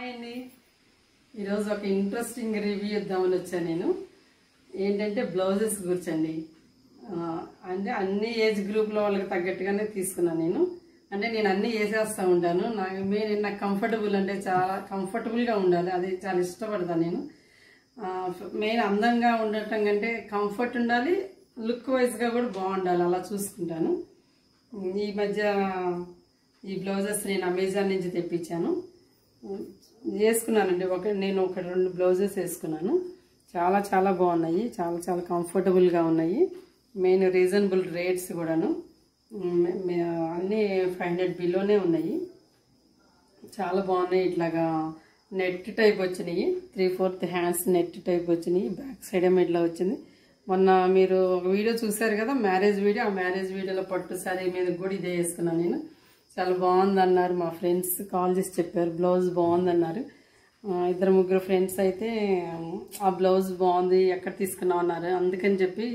అండి ఈరోజు ఒక ఇంట్రెస్టింగ్ రివ్యూ ఇద్దామని వచ్చాను నేను. ఏంటంటే బ్లౌజెస్ గురించండి. అంటే అన్ని ఏజ్ గ్రూప్లో వాళ్ళకి తగ్గట్టుగానే తీసుకున్నాను నేను. అంటే నేను అన్నీ వేసేస్తూ ఉంటాను. నాకు కంఫర్టబుల్ అంటే చాలా కంఫర్టబుల్గా ఉండాలి, అది చాలా ఇష్టపడతాను నేను. మెయిన్ అందంగా ఉండటం కంటే కంఫర్ట్ ఉండాలి, లుక్ వైజ్గా కూడా బాగుండాలి, అలా చూసుకుంటాను. ఈ మధ్య ఈ బ్లౌజెస్ నేను అమెజాన్ నుంచి తెప్పించాను, వేసుకున్నానండి. నేను ఒక 2 బ్లౌజెస్ వేసుకున్నాను. చాలా చాలా బాగున్నాయి, చాలా చాలా కంఫర్టబుల్గా ఉన్నాయి. మెయిన్ రీజనబుల్ రేట్స్ కూడాను, అన్నీ 500 బిలోనే ఉన్నాయి. చాలా బాగున్నాయి. ఇట్లాగా నెట్ టైప్ వచ్చినాయి, 3/4 హ్యాండ్స్ నెట్ టైప్ వచ్చినాయి. బ్యాక్ సైడ్ ఏమో ఇట్లా వచ్చింది. మొన్న మీరు ఒక వీడియో చూసారు కదా, మ్యారేజ్ వీడియో. ఆ మ్యారేజ్ వీడియోలో పట్టు సారీ మీద కూడా ఇదే వేసుకున్నాను నేను. చాలా బాగుంది అన్నారు మా ఫ్రెండ్స్, కాల్ చేసి చెప్పారు బ్లౌజ్ బాగుందన్నారు. 2-3 ఫ్రెండ్స్ అయితే ఆ బ్లౌజ్ బాగుంది, ఎక్కడ తీసుకున్నావు అన్నారు. అందుకని చెప్పి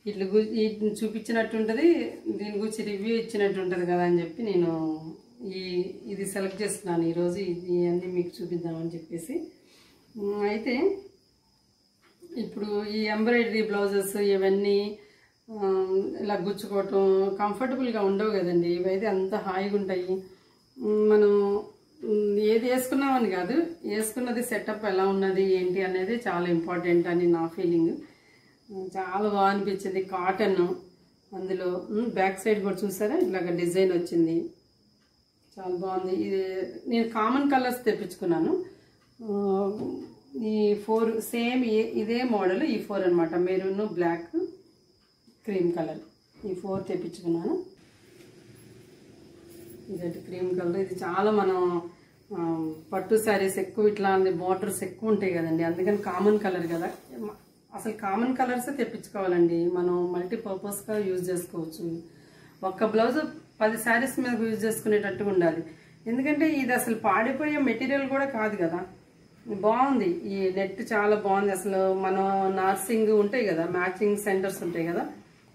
వీటిని చూపించినట్టు ఉంటుంది, దీని గురించి రివ్యూ ఇచ్చినట్టు ఉంటుంది కదా అని చెప్పి నేను ఇది సెలెక్ట్ చేసుకున్నాను ఈరోజు. ఇవన్నీ మీకు చూపిద్దామని చెప్పేసి. అయితే ఇప్పుడు ఈ ఎంబ్రాయిడరీ బ్లౌజెస్ ఇవన్నీ ఇలా గుచ్చుకోవటం కంఫర్టబుల్గా ఉండవు కదండి. ఇవైతే అంత హాయిగా ఉంటాయి. మనం ఏది వేసుకున్నామని కాదు, వేసుకున్నది సెటప్ ఎలా ఉన్నది ఏంటి అనేది చాలా ఇంపార్టెంట్ అని నా ఫీలింగ్. చాలా బాగా అనిపించింది. కాటన్, అందులో బ్యాక్ సైడ్ కూడా చూసారా ఇలాగ డిజైన్ వచ్చింది, చాలా బాగుంది. ఇది నేను కామన్ కలర్స్ తెప్పించుకున్నాను. ఈ 4 సేమ్ ఇదే మోడల్, ఈ 4 అనమాట. మెరూన్, బ్లాక్, క్రీమ్ కలర్, ఈ 4 తెప్పించుకున్నాను. ఇదైతే క్రీమ్ కలర్. ఇది చాలా మనం పట్టు శారీస్ ఎక్కువ ఇట్లా బార్డర్స్ ఎక్కువ ఉంటాయి కదండి, అందుకని కామన్ కలర్ కదా. అసలు కామన్ కలర్సే తెప్పించుకోవాలండి, మనం మల్టీపర్పస్గా యూజ్ చేసుకోవచ్చు. ఒక్క బ్లౌజ్ 10 శారీస్ మీద యూజ్ చేసుకునేటట్టుగా ఉండాలి. ఎందుకంటే ఇది అసలు పాడిపోయే మెటీరియల్ కూడా కాదు కదా, బాగుంది. ఈ నెట్ చాలా బాగుంది. అసలు మనం నర్సింగ్ ఉంటాయి కదా, మ్యాచింగ్ సెంటర్స్ ఉంటాయి కదా,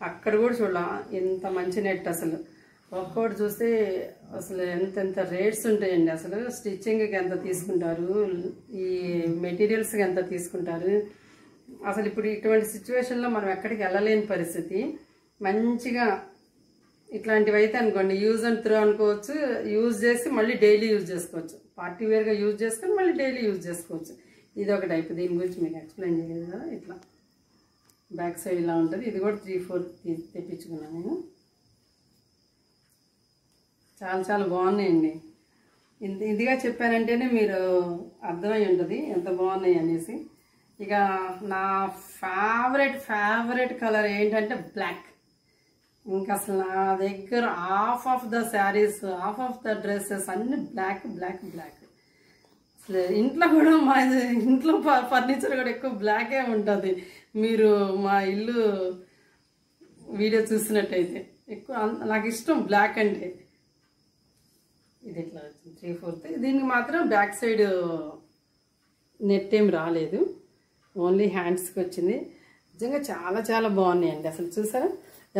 అక్కడ కూడా చూడాల ఎంత మంచి నెట్. అసలు ఒక్కొక్కటి చూస్తే అసలు ఎంత రేట్స్ ఉంటాయండి. అసలు స్టిచ్చింగ్కి ఎంత తీసుకుంటారు, ఈ మెటీరియల్స్కి ఎంత తీసుకుంటారు. అసలు ఇప్పుడు ఇటువంటి సిచ్యువేషన్లో మనం ఎక్కడికి వెళ్ళలేని పరిస్థితి. మంచిగా ఇట్లాంటివి అయితే అనుకోండి, యూజ్ అండ్ త్రో అనుకోవచ్చు, యూజ్ చేసి మళ్ళీ డైలీ యూజ్ చేసుకోవచ్చు. పార్టీ వేర్గా యూజ్ చేసుకొని మళ్ళీ డైలీ యూజ్ చేసుకోవచ్చు. ఇది ఒక టైప్. దీని గురించి మీకు ఎక్స్ప్లెయిన్ చేయలేదు కదా. ఇట్లా బ్యాక్ సైడ్ ఇలా ఉంటుంది. ఇది కూడా 3/4 తెప్పించుకున్నాను నేను. చాలా చాలా బాగున్నాయండి. ఇదిగా చెప్పానంటేనే మీరు అర్థమై ఉంటుంది ఎంత బాగున్నాయి అనేసి. ఇక నా ఫేవరెట్ కలర్ ఏంటంటే బ్లాక్. ఇంకా అసలు నా దగ్గర half of the saris, half of the dresses అన్ని బ్లాక్ బ్లాక్ బ్లాక్. అసలు ఇంట్లో కూడా మా ఇంట్లో ఫర్నిచర్ కూడా ఎక్కువ బ్లాకే ఉంటుంది. మీరు మా ఇల్లు వీడియో చూసినట్టయితే ఎక్కువ నాకు ఇష్టం బ్లాక్ అంటే. ఇది ఇట్లా వచ్చింది 3/4. దీనికి మాత్రం బ్యాక్ సైడ్ నెట్ ఏం రాలేదు, ఓన్లీ హ్యాండ్స్కి వచ్చింది. నిజంగా చాలా చాలా బాగున్నాయండి. అసలు చూసారా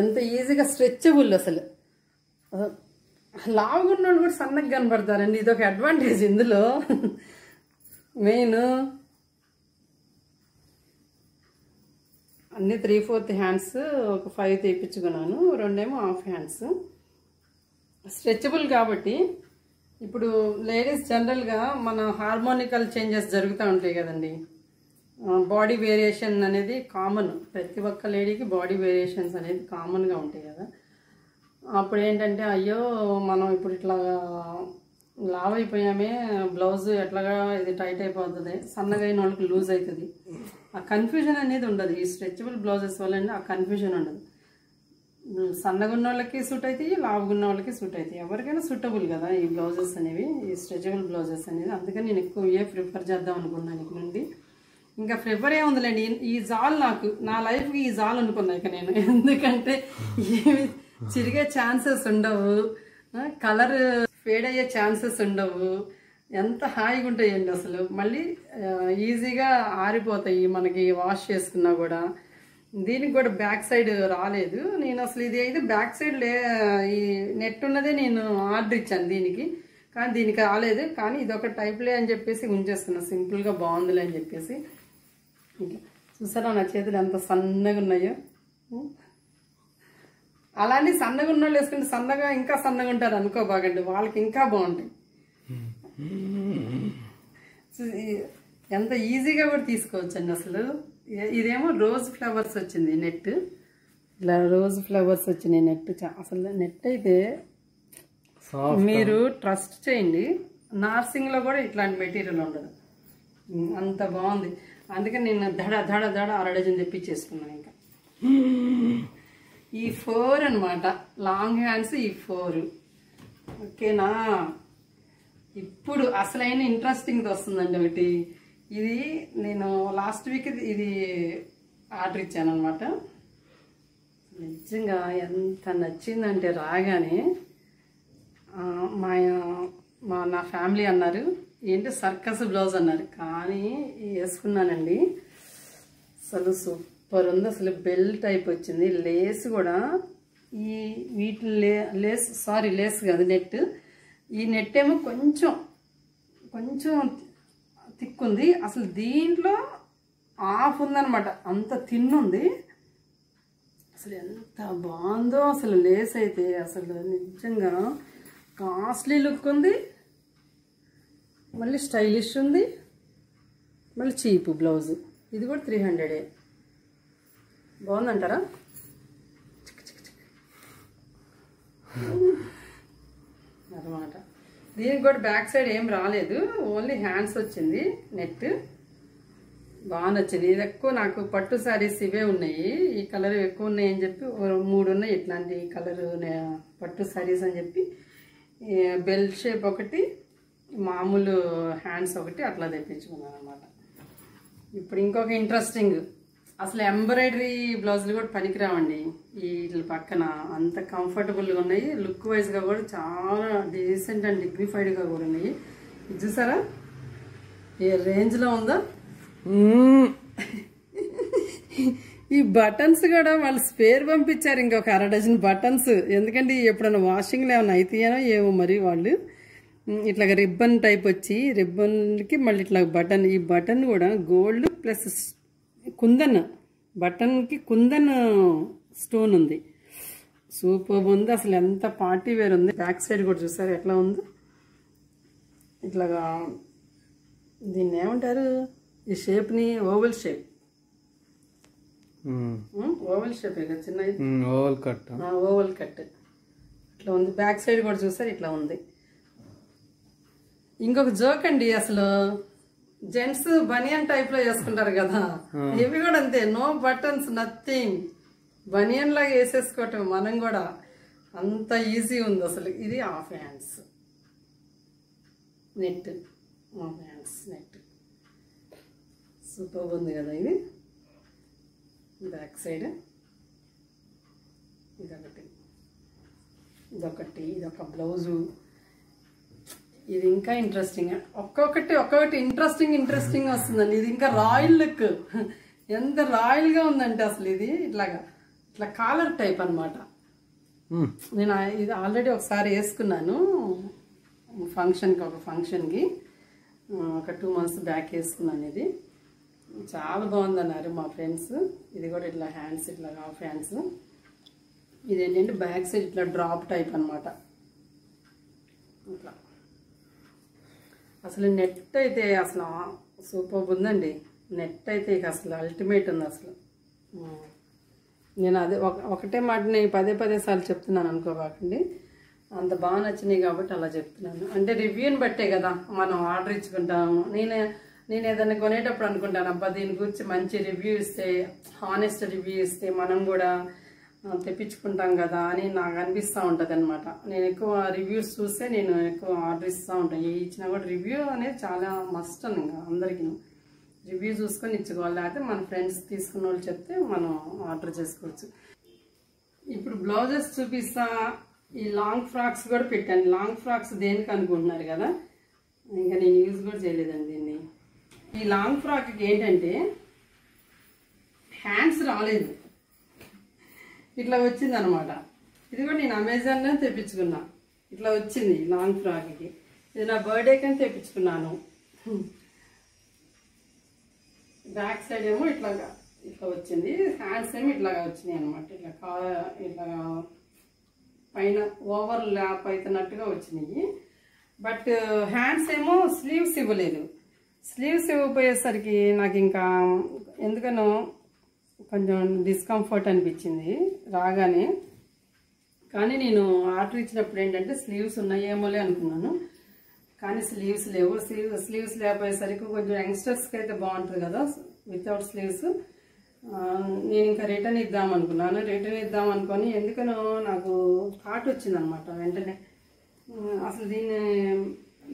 ఎంత ఈజీగా స్ట్రెచబుల్. అసలు లావుగా ఉన్నోళ్ళు కూడా సన్నగా కనబడతారండి, ఇది ఒక అడ్వాంటేజ్ ఇందులో. మెయిన్ అన్ని 3/4 హ్యాండ్స్, ఒక 5 తెప్పించుకున్నాను, 2 ఏమో హాఫ్ హ్యాండ్స్. స్ట్రెచబుల్ కాబట్టి ఇప్పుడు లేడీస్ జనరల్గా మన హార్మోనికల్ చేంజెస్ జరుగుతూ ఉంటాయి కదండి. బాడీ వేరియేషన్ అనేది కామన్, ప్రతి ఒక్క లేడీకి బాడీ వేరియేషన్స్ అనేది కామన్గా ఉంటాయి కదా. అప్పుడు ఏంటంటే అయ్యో మనం ఇప్పుడు ఇట్లా లావ్ అయిపోయామే, బ్లౌజ్ ఎట్లాగా ఇది టైట్ అయిపోతుంది, సన్నగా అయిన వాళ్ళకి లూజ్ అవుతుంది, ఆ కన్ఫ్యూజన్ అనేది ఉండదు. ఈ స్ట్రెచబుల్ బ్లౌజెస్ వల్ల ఆ కన్ఫ్యూజన్ ఉండదు. సన్నగా ఉన్న వాళ్ళకి సూట్ అవుతాయి, లావుగా ఉన్న వాళ్ళకి సూట్ అవుతాయి. ఎవరికైనా సూటబుల్ కదా ఈ బ్లౌజెస్ అనేవి, ఈ స్ట్రెచబుల్ బ్లౌజెస్ అనేది. అందుకని నేను ఎక్కువ ప్రిఫర్ చేద్దాం అనుకున్నాను ఇక నుండి. ఇంకా ప్రిఫర్ ఏముందిలేండి, ఈ జాల్ నాకు నా లైఫ్కి ఈ జాల్ అనుకున్నా ఇక నేను. ఎందుకంటే ఏమి చిరిగే ఛాన్సెస్ ఉండవు, కలర్ ఫేడ్ అయ్యే ఛాన్సెస్ ఉండవు, ఎంత హాయిగా ఉంటాయండి. అసలు మళ్ళీ ఈజీగా ఆరిపోతాయి మనకి వాష్ చేసుకున్నా కూడా. దీనికి కూడా బ్యాక్ సైడ్ రాలేదు. నేను అసలు ఇది అయితే బ్యాక్ సైడ్ ఈ నెట్ ఉన్నదే నేను ఆర్డర్ ఇచ్చాను దీనికి. కానీ దీనికి రాలేదు. కానీ ఇదొక టైప్లే అని చెప్పేసి ఉంచేస్తున్నా, సింపుల్గా బాగుందిలే అని చెప్పేసి. ఇట్లా చూసారా నా చేతులు ఎంత సన్నగా ఉన్నాయో. అలానే సన్నగా ఉన్న వాళ్ళు వేసుకుంటే సన్నగా ఇంకా సన్నగా ఉంటారు అనుకోబాగండి, వాళ్ళకి ఇంకా బాగుంటాయి. ఎంత ఈజీగా కూడా తీసుకోవచ్చు అండి అసలు. ఇదేమో రోజ్ ఫ్లవర్స్ వచ్చింది నెట్, ఇలా రోజ్ ఫ్లవర్స్ వచ్చినాయి నెట్. అసలు నెట్ అయితే మీరు ట్రస్ట్ చేయండి, నార్సింగ్లో కూడా ఇట్లాంటి మెటీరియల్ ఉండదు, అంత బాగుంది. అందుకని నేను దడ దడ దడ 6 డజన్ తెప్పించేసుకున్నాను. ఇంకా ఈ 4 అనమాట లాంగ్ హ్యాండ్స్, ఈ 4 ఓకేనా. ఇప్పుడు అసలైన ఇంట్రెస్టింగ్ వస్తుందండి ఒకటి. ఇది నేను లాస్ట్ వీక్ ఇది ఆర్డర్ ఇచ్చాను అనమాట. నిజంగా ఎంత నచ్చిందంటే రాగానే నా ఫ్యామిలీ అన్నారు ఏంటి సర్కస్ బ్లౌజ్ అన్నారు, కానీ వేసుకున్నానండి. అసలు సూపర్ ఉంది. అసలు బెల్ టైప్ వచ్చింది, లేస్ కూడా ఈ వీటి లేస్ కాదు నెట్. ఈ నెట్ ఏమో కొంచెం తిక్కుంది, అసలు దీంట్లో ఆఫ్ ఉందన్నమాట, అంత తిన్నుంది. అసలు ఎంత బాగుందో అసలు లేస్ అయితే. అసలు నిజంగా కాస్ట్లీ లుక్ ఉంది, మళ్ళీ స్టైలిష్ ఉంది, మళ్ళీ చీప్ బ్లౌజ్. ఇది కూడా 300 బాగుందంటారా? అన్నమాట. దీనికి కూడా బ్యాక్ సైడ్ ఏం రాలేదు, ఓన్లీ హ్యాండ్స్ వచ్చింది నెట్. బాగా నచ్చింది. ఇది ఎక్కువ నాకు పట్టు శారీస్ ఇవే ఉన్నాయి, ఈ కలర్ ఎక్కువ ఉన్నాయి అని చెప్పి 3 ఉన్నాయి ఇట్లాంటి కలర్ పట్టు శారీస్ అని చెప్పి. బెల్ షేప్ ఒకటి, మామూలు హ్యాండ్స్ ఒకటి అట్లా తెప్పించుకున్నాను అనమాట. ఇప్పుడు ఇంకొక ఇంట్రెస్టింగ్, అసలు ఎంబ్రాయిడరీ బ్లౌజులు కూడా పనికిరావండి వీటి పక్కన, అంత కంఫర్టబుల్గా ఉన్నాయి. లుక్ వైజ్గా కూడా చాలా డీసెంట్ అండ్ డిగ్నిఫైడ్గా కూడా ఉన్నాయి. ఇది చూసారా ఏ రేంజ్లో ఉందో. ఈ బటన్స్ కూడా వాళ్ళు స్పేర్ పంపించారు, ఇంకొక 6 డజన్ బటన్స్. ఎందుకంటే ఎప్పుడైనా వాషింగ్లో ఏమైనా అయితేనో ఏమో మరి వాళ్ళు. ఇట్లా రిబ్బన్ టైప్ వచ్చి రిబ్బన్కి మళ్ళీ ఇట్లా బటన్, ఈ బటన్ కూడా గోల్డ్ ప్లస్ కుందన్, బటన్కి కుందన్ స్టోన్ ఉంది. సూపర్ ఉంది అసలు, ఎంత పార్టీ వేర్ ఉంది. బ్యాక్ సైడ్ కూడా చూసారు ఎట్లా ఉందో. ఇట్లాగా దీన్ని ఏమంటారు ఈ షేప్ని? ఓవల్ షేప్, ఓవల్ షేప్ చిన్న ఓవల్ కట్ ఇట్లా ఉంది. బ్యాక్ సైడ్ కూడా చూసారు ఇట్లా ఉంది. ఇంకొక జోక్ అండి, అసలు జెంట్స్ బనియన్ టైప్ లో వేసుకుంటారు కదా, ఇవి కూడా అంతే, నో బటన్స్ నథింగ్, బనియన్ లాగా వేసేసుకోవటం మనం కూడా, అంత ఈజీ ఉంది అసలు. ఇది half hands net, half hands net super ఉంది కదా. ఇది బ్యాక్ సైడ్ ఇదొక బ్లౌజు. ఇది ఇంకా ఇంట్రెస్టింగ్, ఒక్కొక్కటి ఇంట్రెస్టింగ్ వస్తుందండి. ఇది ఇంకా రాయల్ లుక్, ఎంత రాయల్గా ఉందంటే అసలు. ఇది ఇట్లా కాలర్ టైప్ అనమాట. నేను ఇది ఆల్రెడీ ఒకసారి వేసుకున్నాను ఒక ఫంక్షన్కి, ఒక 2 months బ్యాక్ వేసుకున్నాను. ఇది చాలా బాగుందన్నారు మా ఫ్రెండ్స్. ఇది కూడా ఇట్లా హ్యాండ్స్, ఇట్లా హాఫ్ హ్యాండ్స్. ఇదేంటంటే బ్యాక్ సైడ్ ఇట్లా డ్రాప్ టైప్ అనమాట. ఇట్లా అసలు నెట్ అయితే అసలు సూపర్ ఉందండి. నెట్ అయితే ఇక అసలు అల్టిమేట్ ఉంది అసలు. నేను అదే ఒకటే మాట నేను పదే సార్లు చెప్తున్నాను అనుకోకండి, అంత బాగా నచ్చినాయి కాబట్టి అలా చెప్తున్నాను. అంటే రివ్యూని బట్టే కదా మనం ఆర్డర్ ఇచ్చుకుంటాము. నేను ఏదైనా కొనేటప్పుడు అనుకుంటాను, అబ్బా దీని గురించి మంచి రివ్యూ ఇస్తే, హానెస్ట్ రివ్యూ ఇస్తే మనం కూడా తెప్పించుకుంటాం కదా అని నాకు అనిపిస్తూ ఉంటుంది అనమాట. నేను ఎక్కువ రివ్యూస్ చూస్తే నేను ఎక్కువ ఆర్డర్ ఇస్తూ ఉంటాను. ఏ ఇచ్చినా కూడా రివ్యూ అనేది చాలా మస్ట్ అని అందరికీ రివ్యూ చూసుకొని ఇచ్చుకోవాలి. లేకపోతే మన ఫ్రెండ్స్ తీసుకున్న వాళ్ళు చెప్తే మనం ఆర్డర్ చేసుకోవచ్చు. ఇప్పుడు బ్లౌజెస్ చూపిస్తా. ఈ లాంగ్ ఫ్రాక్స్ కూడా పెట్టాను. లాంగ్ ఫ్రాక్స్ దేనికి అనుకుంటున్నారు కదా, ఇంకా నేను యూజ్ కూడా చేయలేదండి దీన్ని. ఈ లాంగ్ ఫ్రాక్కి ఏంటంటే హ్యాండ్స్ రాలేదు, ఇట్లా వచ్చింది అనమాట. ఇది కూడా నేను అమెజాన్లో తెప్పించుకున్నా. ఇట్లా వచ్చింది లాంగ్ ఫ్రాక్కి. ఇది నా బర్త్డే కానీ తెప్పించుకున్నాను. బ్యాక్ సైడ్ ఏమో ఇట్లా వచ్చింది, హ్యాండ్స్ ఏమో ఇట్లాగా వచ్చినాయి అనమాట. ఇట్లా పైన ఓవర్ ల్యాప్ అవుతున్నట్టుగా వచ్చినాయి. బట్ హ్యాండ్స్ ఏమో స్లీవ్స్ ఇవ్వలేదు. స్లీవ్స్ ఇవ్వబోయేసరికి నాకు ఇంకా ఎందుకనో కొంచెం డిస్కంఫర్ట్ అనిపించింది రాగానే. కానీ నేను ఆర్డర్ ఇచ్చినప్పుడు ఏంటంటే స్లీవ్స్ ఉన్నాయేమోలే అనుకున్నాను, కానీ స్లీవ్స్ లేవు. స్లీవ్స్ లేకపోయేసరికి కొంచెం యంగ్స్టర్స్కి అయితే బాగుంటుంది కదా వితౌట్ స్లీవ్స్. నేను ఇంకా రిటర్న్ ఇద్దాం అనుకున్నాను. రిటర్న్ ఇద్దాం అనుకొని ఎందుకనో నాకు థాట్ వచ్చిందనమాట వెంటనే. అసలు దీన్ని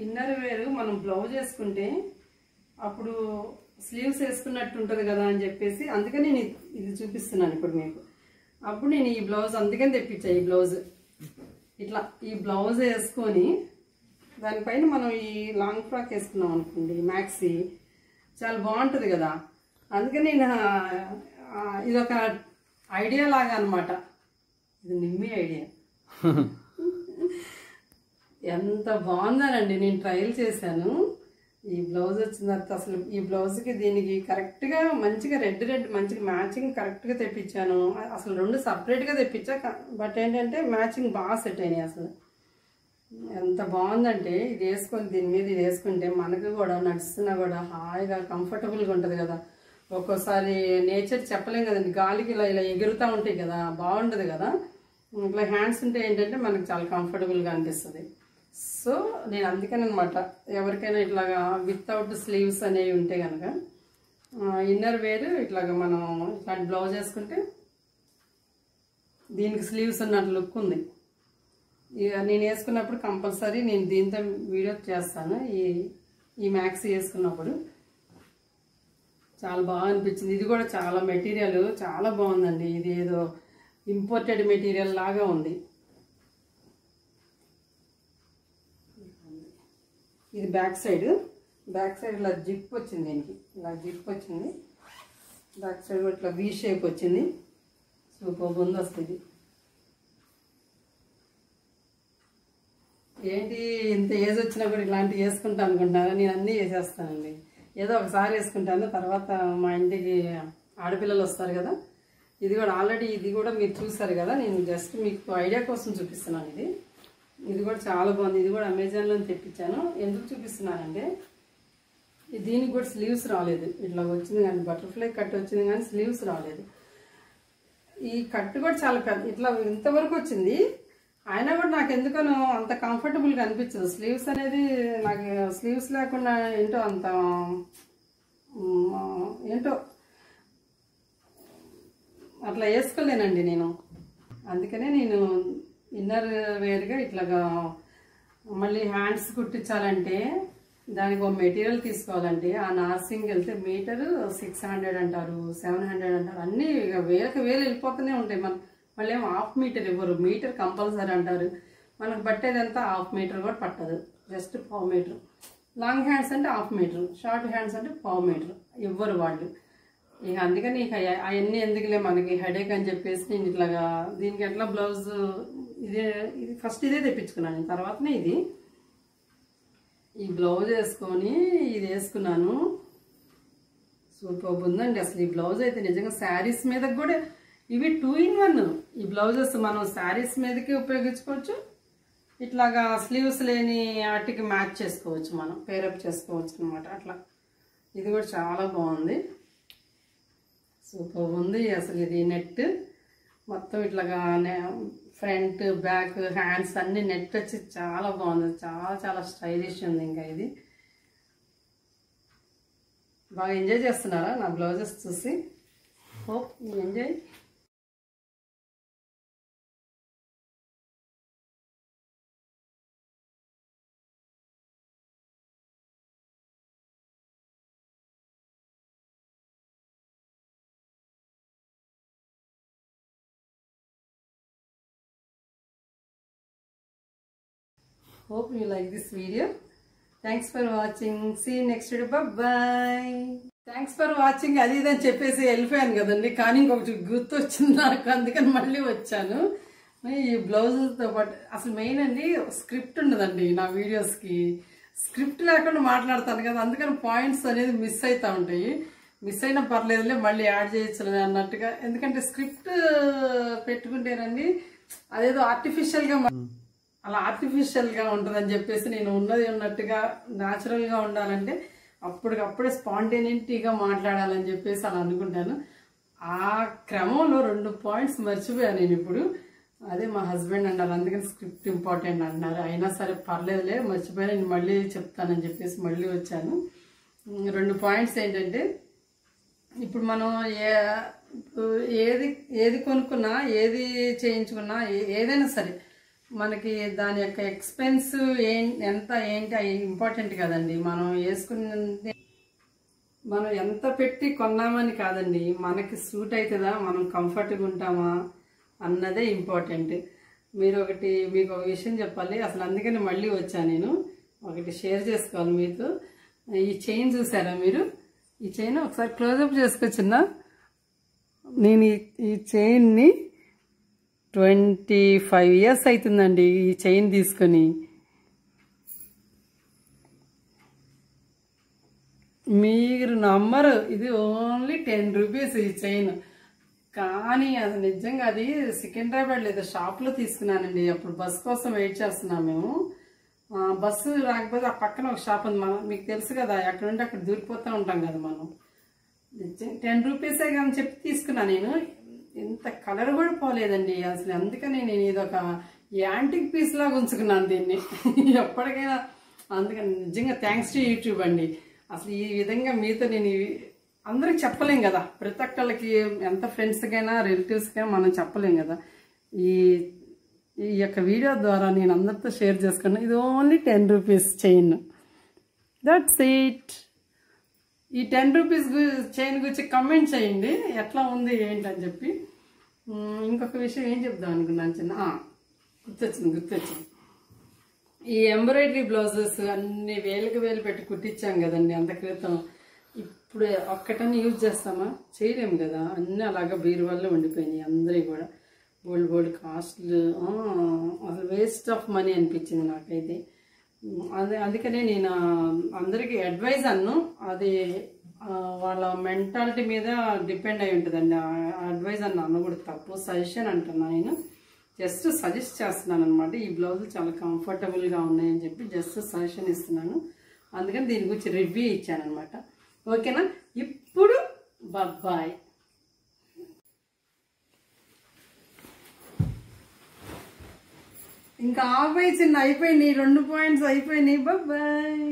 ఇన్నర్ వేర్ మనం బ్లౌజ్ వేసుకుంటే అప్పుడు స్లీవ్స్ వేసుకున్నట్టు ఉంటుంది కదా అని చెప్పేసి అందుకని నేను ఇది చూపిస్తున్నాను ఇప్పుడు మీకు. అప్పుడు నేను ఈ బ్లౌజ్ అందుకని తెప్పించా. ఈ బ్లౌజ్ ఇట్లా ఈ బ్లౌజ్ వేసుకొని దానిపైన మనం ఈ లాంగ్ ఫ్రాక్ వేసుకున్నాం అనుకోండి, మ్యాక్సీ, చాలా బాగుంటుంది కదా. అందుకని నేను ఇది ఒక ఐడియా లాగా అనమాట. ఇది నిమ్మి ఐడియా. ఎంత బాగుందనండి, నేను ట్రయల్ చేశాను. ఈ బ్లౌజ్ వచ్చిన తర్వాత అసలు ఈ బ్లౌజ్కి దీనికి కరెక్ట్గా మంచిగా రెడ్ మంచిగా మ్యాచింగ్ కరెక్ట్గా తెప్పించాను. అసలు రెండు సపరేట్గా తెప్పించా, బట్ ఏంటంటే మ్యాచింగ్ బాగా సెట్ అయినాయి. అసలు ఎంత బాగుందంటే ఇది వేసుకొని దీని మీద ఇది వేసుకుంటే మనకు కూడా నడుస్తున్నా కూడా హాయిగా కంఫర్టబుల్గా ఉంటుంది కదా. ఒక్కోసారి నేచర్ చెప్పలేం కదండి, గాలికి ఇలా ఇలా ఎగురుతూ ఉంటాయి కదా, బాగుంటుంది కదా. ఇట్లా హ్యాండ్స్ ఉంటే ఏంటంటే మనకు చాలా కంఫర్టబుల్గా అనిపిస్తుంది. సో నేను అందుకని అనమాట ఎవరికైనా ఇట్లాగా వితౌట్ స్లీవ్స్ అనేవి ఉంటే కనుక ఇన్నర్ వేర్ ఇట్లాగా మనం ఇట్లాంటి బ్లౌజ్ వేసుకుంటే దీనికి స్లీవ్స్ ఉన్నట్టు లుక్ ఉంది. ఇక నేను వేసుకున్నప్పుడు కంపల్సరీ నేను దీంతో వీడియో చేస్తాను. ఈ మ్యాక్సీ వేసుకున్నప్పుడు చాలా బాగా అనిపించింది. ఇది కూడా చాలా మెటీరియల్ చాలా బాగుందండి. ఇది ఏదో ఇంపోర్టెడ్ మెటీరియల్ లాగా ఉంది. ఇది బ్యాక్ సైడ్ ఇలా జిప్ వచ్చింది, దీనికి ఇలా జిప్ వచ్చింది. బ్యాక్ సైడ్ ఇట్లా వీ షేప్ వచ్చింది. సూపర్ ఉంది అసలు. ఇది ఏంటి ఇంత ఏజ్ వచ్చినా కూడా ఇలాంటివి వేసుకుంటా అనుకుంటున్నాను. నేను అన్నీ వేసేస్తానండి. ఏదో ఒకసారి వేసుకుంటాను, తర్వాత మా ఇంటికి ఆడపిల్లలు వస్తారు కదా. ఇది కూడా ఆల్రెడీ ఇది కూడా మీరు చూసారు కదా, నేను జస్ట్ మీకు ఐడియా కోసం చూపిస్తున్నాను. ఇది కూడా చాలా బాగుంది. ఇది కూడా అమెజాన్లో తెప్పించాను. ఎందుకు చూపిస్తున్నానంటే దీనికి కూడా స్లీవ్స్ రాలేదు. ఇట్లా వచ్చింది కానీ బటర్ఫ్లై కట్ వచ్చింది కానీ స్లీవ్స్ రాలేదు. ఈ కట్ కూడా చాలా పెద్ద ఇట్లా ఇంతవరకు వచ్చింది, అయినా కూడా నాకు ఎందుకనో అంత కంఫర్టబుల్గా అనిపించదు. స్లీవ్స్ అనేది నాకు స్లీవ్స్ లేకుండా ఏంటో అంత ఏంటో అట్లా వేసుకోలేనండి నేను. అందుకనే నేను ఇన్నర్ వేర్గా ఇట్లాగా మళ్ళీ హ్యాండ్స్ కుట్టించాలంటే దానికి ఒక మెటీరియల్ తీసుకోవాలంటే ఆ నార్సింగ్ వెళ్తే మీటరు 600 అంటారు, 700 అంటారు. అన్నీ ఇక వేలకు వేలు వెళ్ళిపోతూనే ఉంటాయి. మళ్ళీ ఏమో హాఫ్ మీటర్ ఇవ్వరు, మీటర్ కంపల్సరీ అంటారు. మనకు పట్టేదంతా హాఫ్ మీటర్ కూడా పట్టదు, జస్ట్ 1/4 మీటర్. లాంగ్ హ్యాండ్స్ అంటే హాఫ్ మీటర్, షార్ట్ హ్యాండ్స్ అంటే 1/4 మీటర్ ఇవ్వరు వాళ్ళు. ఇక అందుకని ఇక అవన్నీ ఎందుకులే మనకి హెడేక్ అని చెప్పేసి నేను ఇట్లాగా దీనికి ఎట్లా బ్లౌజ్ ఇది ఫస్ట్ ఇదే తెప్పించుకున్నాను. తర్వాతనే ఈ బ్లౌజ్ వేసుకొని ఇది వేసుకున్నాను. సూపర్ ఉందండి అసలు. ఈ బ్లౌజ్ అయితే నిజంగా శారీస్ మీద కూడా ఇవి 2 in 1. ఈ బ్లౌజెస్ మనం శారీస్ మీదకి ఉపయోగించుకోవచ్చు, ఇట్లాగా స్లీవ్స్ లేని వాటికి మ్యాచ్ చేసుకోవచ్చు, మనం పేరప్ చేసుకోవచ్చు అనమాట. అట్లా ఇది కూడా చాలా బాగుంది, సూపర్ ఉంది అసలు. ఇది నెట్ మొత్తం ఇట్లాగా ఫ్రంట్ బ్యాక్ హ్యాండ్స్ అన్ని నెట్ వచ్చి చాలా బాగుంది, చాలా చాలా స్టైలిష్ ఉంది. ఇంకా ఇది బాగా ఎంజాయ్ చేస్తున్నారా నా బ్లౌజెస్ చూసి? Hope you enjoy. Hope you like this video. Thanks for watching. See you next video. Bye-bye. Thanks for watching. అది ఇదని చెప్పేసి వెళ్ళిపోయాను కదండి, కానీ ఇంకొకటి గుర్తు వచ్చింది నాకు, అందుకని మళ్ళీ వచ్చాను. ఈ బ్లౌజులతో పాటు అసలు మెయిన్ అండి స్క్రిప్ట్ ఉండదండి నా వీడియోస్కి. స్క్రిప్ట్ లేకుండా మాట్లాడతాను కదా, అందుకని పాయింట్స్ అనేది మిస్ అవుతూ ఉంటాయి. మిస్ అయినా పర్లేదులే, మళ్ళీ యాడ్ చేయొచ్చు అన్నట్టుగా. ఎందుకంటే స్క్రిప్ట్ పెట్టుకుంటేనండి అదేదో ఆర్టిఫిషియల్గా, అలా ఆర్టిఫిషియల్గా ఉంటుందని చెప్పేసి నేను ఉన్నది ఉన్నట్టుగా న్యాచురల్గా ఉండాలంటే అప్పటికప్పుడే స్పాంటేనిటీగా మాట్లాడాలని చెప్పేసి అలా అనుకుంటాను. ఆ క్రమంలో 2 పాయింట్స్ మర్చిపోయాను నేను ఇప్పుడు. అదే మా హస్బెండ్ అన్నారు, అందుకని స్క్రిప్ట్ ఇంపార్టెంట్ అన్నారు. అయినా సరే పర్లేదులే, మర్చిపోయాను, నేను మళ్ళీ చెప్తానని చెప్పేసి మళ్ళీ వచ్చాను. 2 పాయింట్స్ ఏంటంటే, ఇప్పుడు మనం ఏది కొనుక్కున్నా, ఏది చేయించుకున్నా, ఏదైనా సరే మనకి దాని యొక్క ఎక్స్పెన్స్ ఎంత ఏంటి అవి ఇంపార్టెంట్ కదండి. మనం వేసుకునే, మనం ఎంత పెట్టి కొన్నామని కాదండి, మనకి సూట్ అవుతుందా, మనం కంఫర్ట్గా ఉంటామా అన్నదే ఇంపార్టెంట్. మీకు ఒక విషయం చెప్పాలి, అసలు అందుకని మళ్ళీ వచ్చాను నేను. ఒకటి షేర్ చేసుకోవాలి మీతో. ఈ చైన్ చూసారా మీరు? ఈ చైన్ ఒకసారి క్లోజప్ చేసుకోవచ్చున్నా. నేను ఈ చైన్ని 25 years అవుతుందండి ఈ చైన్ తీసుకొని. మీరు నమ్మరు, ఇది ఓన్లీ 10 rupees ఈ చైన్. కానీ అది నిజంగా అది సికింద్రాబాద్ లేదా షాప్లో తీసుకున్నానండి. అప్పుడు బస్ కోసం వెయిట్ చేస్తున్నాం మేము. బస్సు రాకపోతే ఆ పక్కన ఒక షాప్ ఉంది, మనం మీకు తెలుసు కదా, ఎక్కడుంటే అక్కడ దూరిపోతూ ఉంటాం కదా మనం. 10 rupees కానీ చెప్పి తీసుకున్నా నేను. ఇంత కలర్ కూడా పోలేదండి అసలు. అందుకని నేను ఇదొక యాంటిక్ పీస్ లాగా ఉంచుకున్నాను దీన్ని ఎప్పటికైనా. అందుకని నిజంగా థ్యాంక్స్ టు యూట్యూబ్ అండి. అసలు ఈ విధంగా మీతో నేను అందరికి చెప్పలేం కదా, ప్రతి ఒక్కళ్ళకి, ఎంత ఫ్రెండ్స్కైనా రిలేటివ్స్కైనా మనం చెప్పలేం కదా. ఈ యొక్క వీడియో ద్వారా నేను అందరితో షేర్ చేసుకున్నాను. ఇది only 10 rupees chain, that's it. ఈ 10 rupees చైన్ గురించి కమెంట్ చేయండి, ఎట్లా ఉంది ఏంటని చెప్పి. ఇంకొక విషయం ఏం చెప్దాం అనుకున్నాను చిన్న, గుర్తొచ్చింది. ఈ ఎంబ్రాయిడరీ బ్లౌజెస్ అన్ని వేలకు వేలు పెట్టి కుట్టించాం కదండి అంత క్రితం. ఇప్పుడు ఒక్కటని యూజ్ చేస్తామా? చేయలేము కదా. అన్నీ అలాగా బీరువాల్లో ఉండిపోయినాయి అందరి కూడా. బోల్డ్ కాస్ట్లు, అసలు వేస్ట్ ఆఫ్ మనీ అనిపించింది నాకైతే. అందుకనే నేను అందరికీ అడ్వైజ్ అన్ను, అది వాళ్ళ మెంటాలిటీ మీద డిపెండ్ అయి ఉంటుందండి. అడ్వైజ్ అన్న కూడా తప్పు, సజెషన్ అంటున్నా నేను. జస్ట్ సజెస్ట్ చేస్తున్నాను అనమాట. ఈ బ్లౌజ్ చాలా కంఫర్టబుల్గా ఉన్నాయని చెప్పి జస్ట్ సజెషన్ ఇస్తున్నాను. అందుకని దీని గురించి రివ్యూ ఇచ్చాను అనమాట. ఓకేనా? ఇప్పుడు బాయ్. ఇంకా ఆపై చిన్న అయిపోయినాయి, 2 పాయింట్స్ అయిపోయినాయి. బాయ్.